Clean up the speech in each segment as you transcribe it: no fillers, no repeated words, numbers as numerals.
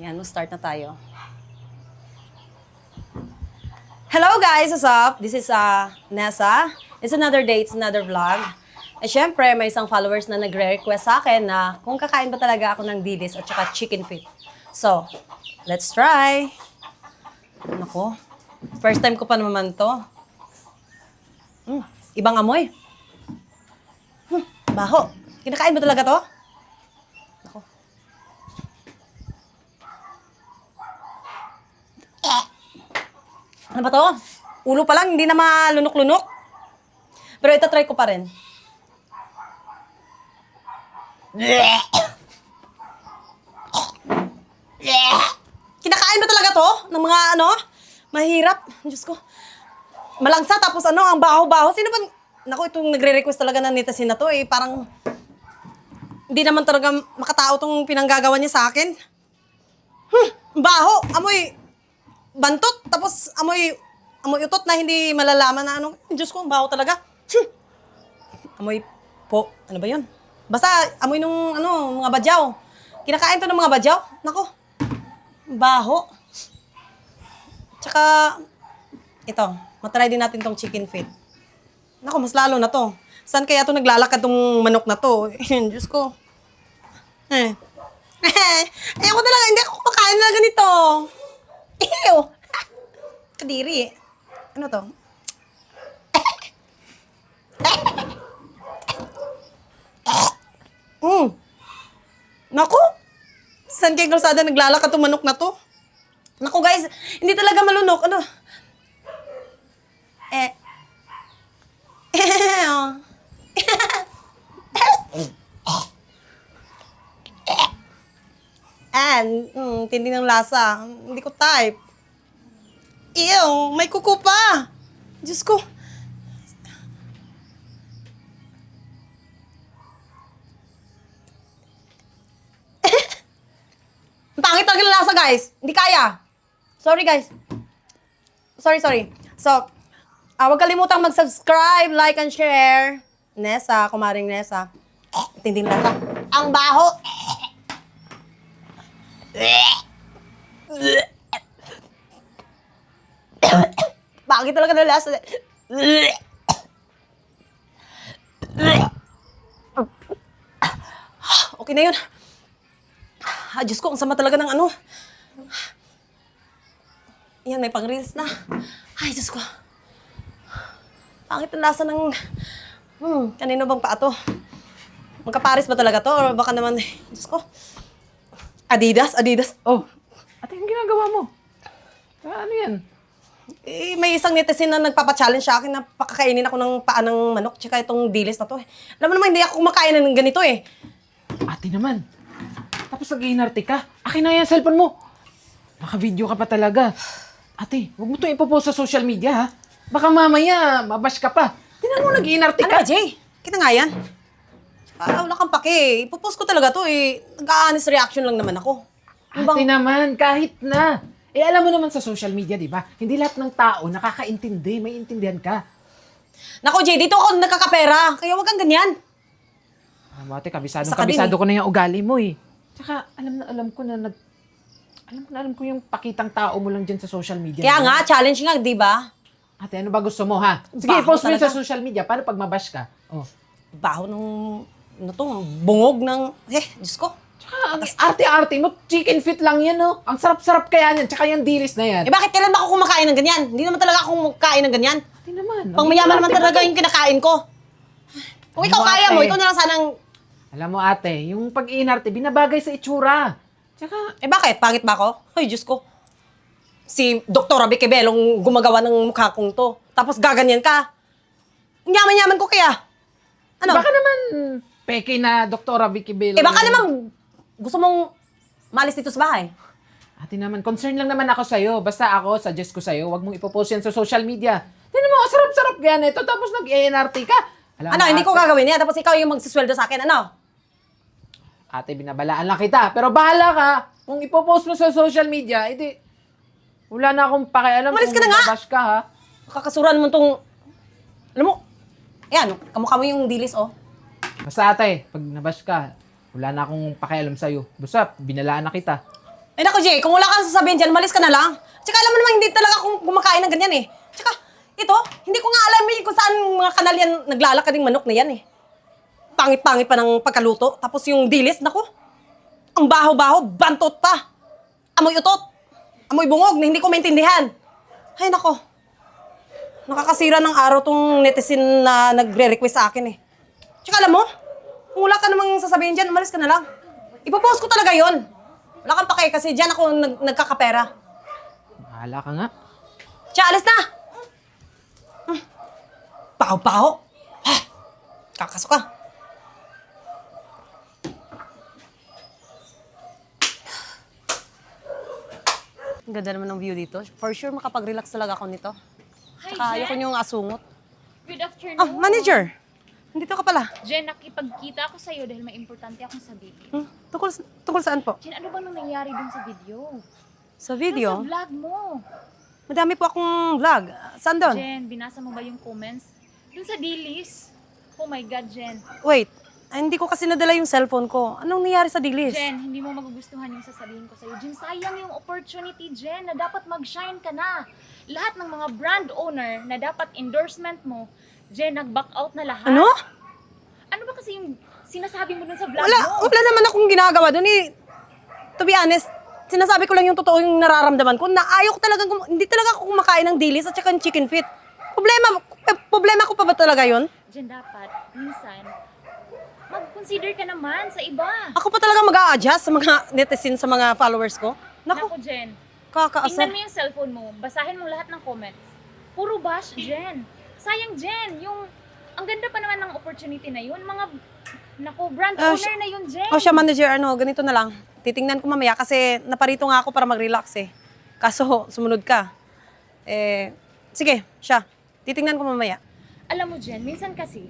Yan, start na tayo. Hello guys, what's up? This is Nessa. It's another day, it's another vlog. Syempre, may isang followers na nagre-request sa akin na kung kakain ba talaga ako ng dilis at saka chicken feet. So, let's try. Nako, first time ko pa naman to. Ibang amoy. Baho. Kinakain ba talaga to? Nako. Ano ba to? Ulo pa lang, hindi na malunok-lunok. Pero ito try ko pa rin. Kinakain ba talaga to? Ng mga mahirap. Diyos ko. Malangsa tapos ang baho-baho. Sino bang... Naku, itong nagre-request talaga ng netizen na to parang... Hindi naman talaga makatao tong pinanggagawa niya sa akin. Baho. Amoy... Bantot. Tapos amoy utot na hindi malalaman na Diyos ko, ang baho talaga. Amoy po. Ano ba yun? Basta amoy nung mga badyaw. Kinakain to ng mga badyaw. Nako. Baho. Tsaka, ito, matry din natin tong chicken feet. Naku, mas lalo na to. Saan kaya to naglalakad tong manok na to? Diyos ko. Ayoko talaga, hindi ako kumakain na ganito. Ew! Kadiri. Ano to? Naku! Saan kay kalsada naglalakad tong manok na to? Naku guys, hindi talaga malunok. Tindi ng lasa. Hindi ko type. Ew, may kuko pa. Diyos ko. Ang pangit talaga ng lasa, guys. Hindi kaya. Sorry, guys. Sorry. So, huwag kalimutang mag-subscribe, like, and share. Nessa, kumaring Nessa. Tindi ng lasa. Ang baho. Bakit talaga na lasa? Okay na yun. Diyos ko, ang sama talaga ng Yan, may pang-reels na. Ay, Diyos ko. Bakit ang lasa ng... kanino bang paa to? Magkaparis ba talaga to? Or baka naman, Diyos ko. Adidas. Oh, ate, yung ginagawa mo? Ano yan? May isang netizen na nagpapa-challenge sa akin na pakakainin ako ng paa ng manok tsaka itong dilis na to Alam mo naman, hindi ako kumakain ng ganito Ate naman. Tapos nag-iinarte ka. Akin na yan, cellphone mo. Naka-video ka pa talaga. Ate, huwag mo ito ipopost sa social media, ha? Baka mamaya, mabash ka pa. Tinan mo, nag-iinarte Ano ka. ba, Jay? Kita nga yan. Wala kang pake. Ipopost ko talaga to Nag-a-honest reaction lang naman ako. Ate naman, kahit na. Alam mo naman sa social media, di ba? Hindi lahat ng tao nakakaintindi. May intindihan ka. Nako, Jay, dito ako nakakapera. Kaya wag kang ganyan. Ate, kabisado Isa ka din, ko na yung ugali mo, Tsaka, alam ko yung pakitang tao mo lang dyan sa social media. Kaya nga, challenge nga, di ba? Ate, ano ba gusto mo, ha? Sige, Baho post mo yun sa talaga. social media. Paano pag mabash ka? Oh. Baho nung, bungog ng, Diyos ko. Tsaka, ang arte-arte mo, chicken feet lang yan, no? Ang sarap-sarap kaya yan. Tsaka yung dilis na yan. Bakit kailan ba ako kumakain ng ganyan? Hindi naman talaga ako kumakain ng ganyan. Ate naman. Pang mayaman naman talaga yung kinakain ko. Kung ikaw Ano, kaya mo, ate? ikaw na lang sanang, Alam mo, ate, yung pag-iinarte, binabagay sa itsura. Tsaka, bakit? Pangit ba ako? Ay, Diyos ko. Si Dr. Rabi Quebelong gumagawa ng mukha kong to. Tapos gaganyan ka. Ang yaman-yaman ko kaya. Ano? baka naman, peke na Dr. Vicky Belo. Baka naman gusto mong malis dito sa bahay. Ate naman, concern lang naman ako sa'yo. Basta ako, suggest ko sa'yo, wag mong ipopost yan sa social media. Tignan mo, sarap-sarap yan ito. Tapos nag-iinarte ka. Alam mo, Hindi ko ate, gagawin yan. Tapos ikaw yung magsisweldo sa akin. Ate, binabalaan lang kita. Pero bahala ka. Kung ipopost mo sa social media, edi, wala na akong pakialam Umalis kung ka na nga! mababash ka, ha? Kakasuran mo tong... Alam mo, ayan, kamukha mo yung dilis, Basta ate, pag nabash ka, wala na akong pakialam sa'yo. Basta, binalaan na kita. Ay naku, Jay, kung wala kang sasabihin dyan, malis ka na lang. Tsaka alam mo naman, hindi talaga akong kumakain ng ganyan eh. Tsaka, ito, hindi ko nga alam kung saan mga kanal yan naglalakad yung manok na yan eh. Pangit-pangit pa ng pagkaluto. Tapos yung dilis, naku, ang baho-baho, bantot pa. Amoy utot. Amoy bungog na hindi ko maintindihan. Ay nako, nakakasira ng araw tong netizen na nagre-request sa akin eh. Tsaka alam mo, kung wala ka namang sasabihin dyan, umalis ka na lang. Ipopost ko talaga yon. Wala kang pake kasi dyan ako nagkakapera. Bahala ka nga. Tsaka alis na! Paho-paho. Ha! Kakaso ka. Ang ganda naman ng view dito. For sure, makapag-relax talaga ako nito. Hi, Tsaka ayoko Jen. yung asungot. Good afternoon. Oh, manager! Nandito ka pala. Jen, nakipagkita ako sa'yo dahil may importante akong sabihin. Tungkol saan po? Jen, ano ba nang nangyari dun sa video? Sa Sa video? vlog mo. Madami po akong vlog. Saan doon? Jen, binasa mo ba yung comments? Dun sa dailies. Oh my God, Jen. Wait, hindi ko kasi nadala yung cellphone ko. Anong nangyari sa dilis? Jen, hindi mo magugustuhan yung sasabihin ko sa'yo. Jen, sayang yung opportunity, Jen, na dapat mag-shine ka na. Lahat ng mga brand owner na dapat endorsement mo, Jen, nag-back out na lahat. Ano? Ano ba kasi yung sinasabi mo dun sa vlog Wala, mo? wala naman akong ginagawa doon eh. To be honest, sinasabi ko lang yung totoo yung nararamdaman ko na ayaw ko talagang, hindi talaga ako kumakain ng dilis at saka ng chicken feet. Problema ko pa ba talaga yun? Jen, dapat, minsan, mag-consider ka naman sa iba. Ako pa talaga mag-a-adjust sa mga netizen, sa mga followers ko? Naku, Naku, Jen. kakaasar. Tingnan mo yung cellphone mo. Basahin mo lahat ng comments. Puro bash, Jen. Sayang, Jen. Ang ganda pa naman ng opportunity na yun. Brand Ah, owner na yun, Jen. O siya, manager, ganito na lang. Titingnan ko mamaya kasi naparito nga ako para mag-relax eh. Kaso, sumunod ka. Sige, siya. Titingnan ko mamaya. Alam mo, Jen, minsan kasi,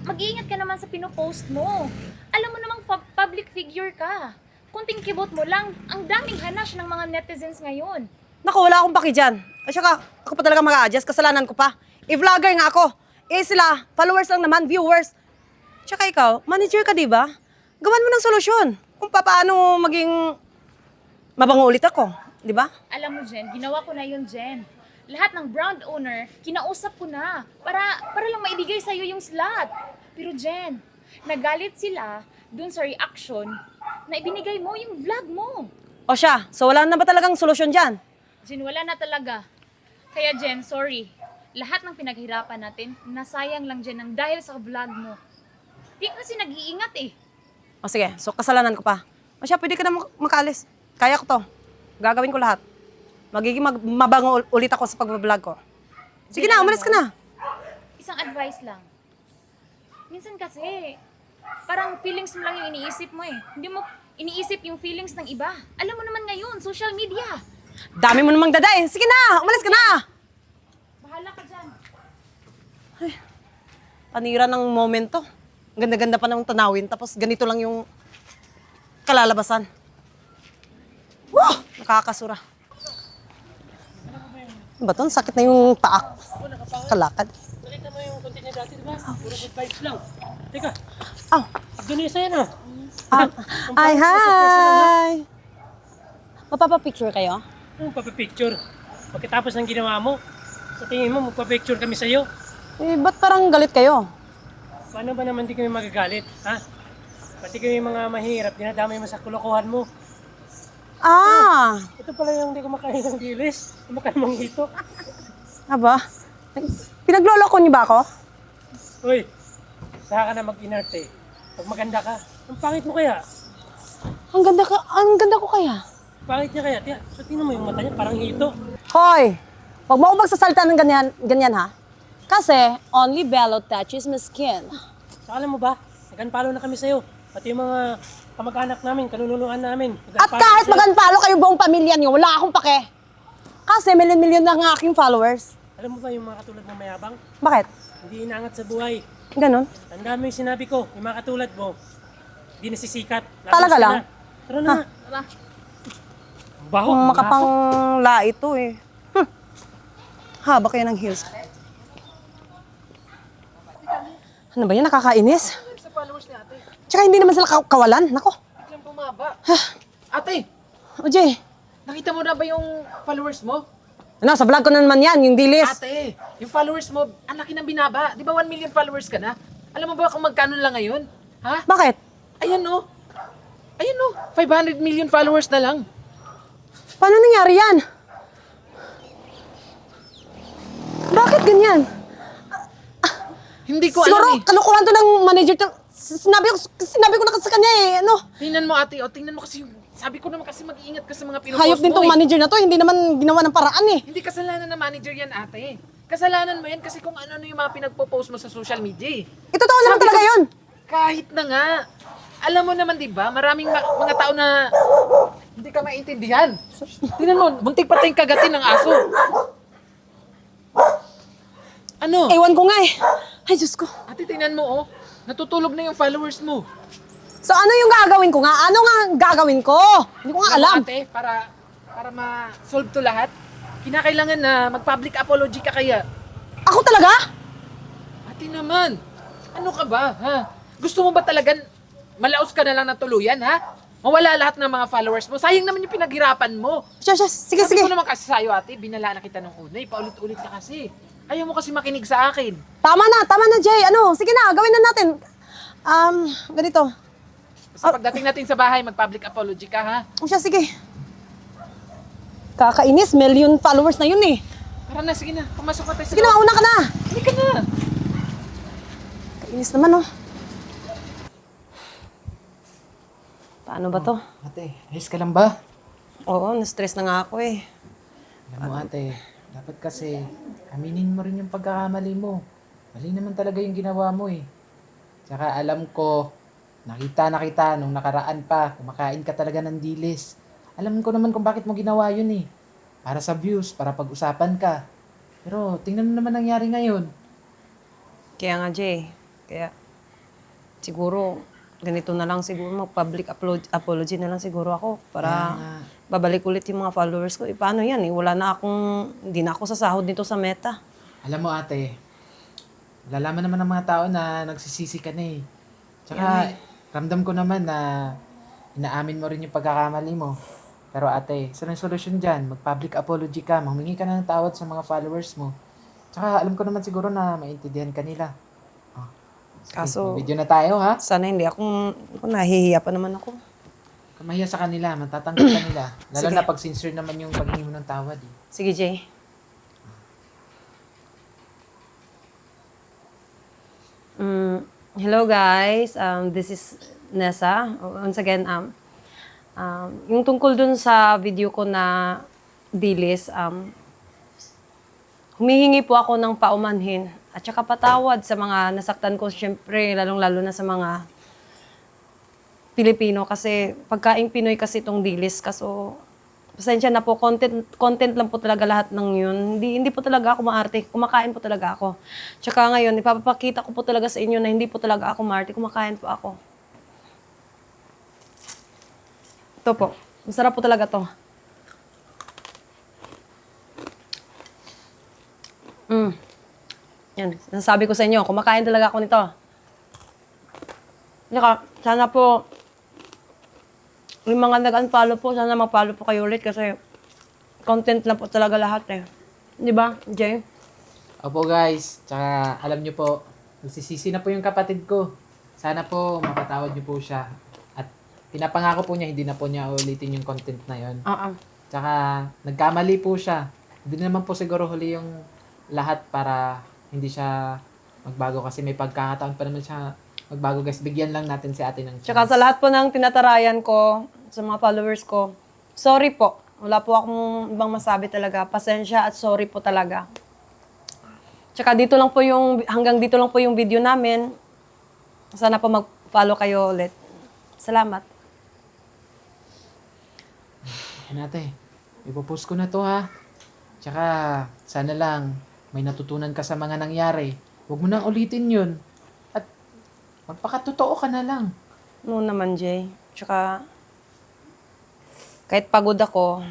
mag-iingat ka naman sa pinopost mo. Alam mo namang public figure ka. Kunting kibot mo lang, ang daming hanash ng mga netizens ngayon. Naku, wala akong paki dyan. At saka, ako pa talaga mag-a-adjust. Kasalanan ko pa. I-vlogger nga ako. Sila, followers lang naman, viewers. Tsaka ikaw, manager ka, di ba? Gawan mo ng solusyon. Kung paano maging mabango ulit ako. Di ba? Alam mo, Jen, ginawa ko na yun, Jen. Lahat ng brand owner, kinausap ko na para lang maibigay sa'yo yung slot. Pero Jen, nagalit sila dun sa reaction na ibinigay mo yung vlog mo. O siya, so wala na ba talagang solusyon dyan? Jen, wala na talaga. Kaya Jen, sorry. Lahat ng pinaghirapan natin, nasayang lang Jen ng dahil sa vlog mo. Di kasi nag-iingat eh. O sige, so kasalanan ko pa. O siya, pwede ka na makaalis. Kaya ko to. Gagawin ko lahat. Magiging mabango ulit ako sa pag-vlog ko. Sige Jen, na, alam umalis mo, ka na. Isang advice lang. Minsan kasi, parang feelings mo lang yung iniisip mo eh. Hindi mo iniisip yung feelings ng iba. Alam mo naman ngayon, social media. Dami mo namang daday. Sige na, umalis ka na. Bahala ka dyan. Panira ng momento. Ganda-ganda pa ng tanawin, tapos ganito lang yung kalalabasan. Wow! Nakakasura. Ano ba to? Sakit na yung paa. Kalakad. Nakita mo yung content niya dati, diba? Puro good vibes lang. Teka, Ah, Abdonesa yan ah. ay, hi! Mapapapicture kayo? Yung papapicture. Pagkatapos ng ginawa mo, sa tingin mo, magpapicture kami sa'yo. Ba't parang galit kayo? Paano ba naman di kami magagalit, ha? Pati kami mga mahirap, dinadamay mo sa kulokohan mo. Ah, Ito pala yung hindi kumakain ng dilis. Kumakain mong hito. aba? Pinagloloko niyo ba ako? Uy, saka ka na mag-inarte. Pag maganda ka, ang pangit mo kaya. Ang ganda ko kaya. Pangit niya kaya. Tiya, so tingnan mo yung mata niya, parang hito. Hoy! Huwag mo ako magsasalita ng ganyan ha? Kasi, only bello touches my skin. Saka alam mo ba, nag-unfollow na kami sa'yo. Pati yung mga kamag-anak namin, kanununuan namin. At kahit mag-unfollow kayo buong pamilya niyo, wala akong pake. Kasi milyon-milyon na ang aking followers. Alam mo ba yung mga katulad mo mayabang? Bakit? Hindi inaangat sa buhay. Ganon? Tanda mo yung sinabi ko, yung mga katulad mo, hindi nasisikat. Talaga lang? Tara na. Tara. Baho. Kung baho. makapangla ito eh. Haba kaya ng heels. Ano ba yan? Nakakainis? Sa followers ni ate, Tsaka hindi naman sila kawalan. Nako. biglang bumaba. Ate, O, Jay. nakita mo na ba yung followers mo? Ano, sa vlog ko na naman yan, yung dilis. Ate, yung followers mo, ang laki ng binaba. Di ba 1 million followers ka na? Alam mo ba kung magkano lang ngayon? Ha? Bakit? Ayan no. Ayan no. 500 million followers na lang. Paano nangyari yan? Bakit ganyan? Hindi ko Siguro, alam eh. kalukuhan to ng manager to. Sinabi ko na kasi sa kanya eh, ano. Tingnan mo ate, o tingnan mo kasi yung... Sabi ko naman kasi mag-iingat ka sa mga pinupost Hayop din mo tong eh. manager na to, hindi naman ginawa ng paraan eh. Hindi kasalanan ng manager yan ate. Kasalanan mo yan kasi kung ano-ano yung mga pinagpo-post mo sa social media eh. Totoo naman talaga yun. Kahit na nga. Alam mo naman 'di ba, maraming mga tao na hindi ka maintindihan. Tingnan mo, muntik pa tayong kagatin ng aso. Ano? Ewan ko nga eh. Ay, Diyos ko. Ate, tingnan mo oh. Natutulog na yung followers mo. So ano yung gagawin ko nga? Ano nga ang gagawin ko? Hindi ko nga alam. Ate, para ma-solve to lahat, kinakailangan na mag-public apology ka kaya. Ako talaga? Ate naman, ano ka ba, ha? Gusto mo ba talagang malaos ka na lang na tuluyan, ha? Mawala lahat ng mga followers mo. Sayang naman yung pinaghirapan mo. Siya, sige, Sabi sige. ko naman kasi sa'yo, ate, binala na kita nung una. Paulit-ulit ka kasi. Ayaw mo kasi makinig sa akin. Tama na, Jay. Ano, sige na, gawin na natin. Ganito. Basta pagdating natin sa bahay, mag-public apology ka, ha? O siya, sige. Kakainis, million followers na yun eh. Tara na, sige na. Pumasok na tayo sa Sige na, una ka na. Hindi ka na. Kainis naman oh. Paano ba to? Ate, ayos ka lang ba? Oo, na-stress na nga ako eh. Alam mo, ate, dapat kasi aminin mo rin yung pagkakamali mo. Mali naman talaga yung ginawa mo eh. Tsaka alam ko, nakita na kita nung nakaraan pa, kumakain ka talaga ng dilis. Alam ko naman kung bakit mo ginawa yun eh. Para sa views, para pag-usapan ka. Pero tingnan mo naman nangyari ngayon. Kaya nga, Jay. Kaya, siguro, ganito na lang siguro, mag-public apology na lang siguro ako para Kaya nga. babalik ulit yung mga followers ko. Eh, paano yan eh? Hindi na ako sasahod dito sa Meta. Alam mo ate, lalaman naman ng mga tao na nagsisisi ka na eh. Tsaka, ramdam ko naman na inaamin mo rin yung pagkakamali mo. Pero ate, saan ang solusyon dyan? Mag-public apology ka, humingi ka na ng tawad sa mga followers mo. Tsaka, alam ko naman siguro na maintindihan ka nila. Oh, sige, Kaso- video na tayo ha. Sana hindi ako nahihiya pa naman ako. Kamahiya sa kanila, matatanggap ka nila. Lalo Sige. na pag sincere naman yung paghingi mo ng tawad eh. Sige, Jay. Hello guys, this is Nessa. Once again, yung tungkol dun sa video ko na dilis, humihingi po ako ng paumanhin at saka patawad sa mga nasaktan ko, syempre, lalong-lalo na sa mga Pilipino kasi pagkaing Pinoy kasi itong dilis. Kaso, pasensya na po, content lang po talaga lahat ng yun. Hindi po talaga ako maarte. Kumakain po talaga ako. Tsaka ngayon, ipapakita ko po talaga sa inyo na hindi po talaga ako maarte. Kumakain po ako. Ito po. Masarap po talaga to. Yan. Nasabi ko sa inyo, kumakain talaga ako nito. Tsaka, sana po, yung mga nag-unfollow po, sana mag-follow po kayo ulit kasi content lang po talaga lahat eh. Di ba, Jay? Opo guys, tsaka alam nyo po, nagsisisi na po yung kapatid ko. Sana po mapatawad nyo po siya. At pinapangako po niya, hindi na po niya ulitin yung content na yon. Oo. Tsaka nagkamali po siya. Hindi naman po siguro huli yung lahat para hindi siya magbago kasi may pagkakataon pa naman siya magbago guys. Bigyan lang natin si ate ng chance. Tsaka sa lahat po ng tinatarayan ko, sa mga followers ko, sorry po. Wala po akong ibang masabi talaga. Pasensya at sorry po talaga. Tsaka hanggang dito lang po yung video namin. Sana po mag-follow kayo ulit. Salamat. Ayun ate, ipopost ko na to ha. Tsaka sana lang may natutunan ka sa mga nangyari. Huwag mo nang ulitin yun. At magpakatotoo ka na lang. No naman, Jay. Tsaka, kahit pagod ako,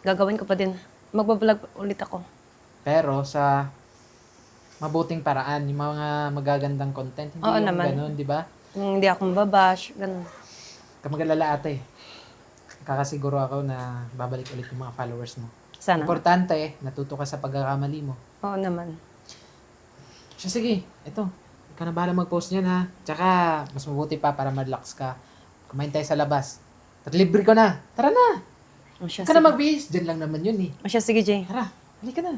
gagawin ko pa din. Magbablog ulit ako. Pero sa mabuting paraan, yung mga magagandang content, hindi Oo yung naman. ganun, di ba? Hindi ako mababash, ganun. Kamagalala ate. kakasiguro ako na babalik ulit yung mga followers mo. Sana. Importante, natuto ka sa pagkakamali mo. Oo naman. Siya, sige, ito. Ikaw na bahala mag-post niyan, ha? Tsaka, mas mabuti pa para mag-relax ka. Kumain tayo sa labas. At libre ko na. Tara na. O siya, Huwag ka na sige. magbihis. Diyan lang naman yun, eh. O siya, sige, Jay. Tara, halika na.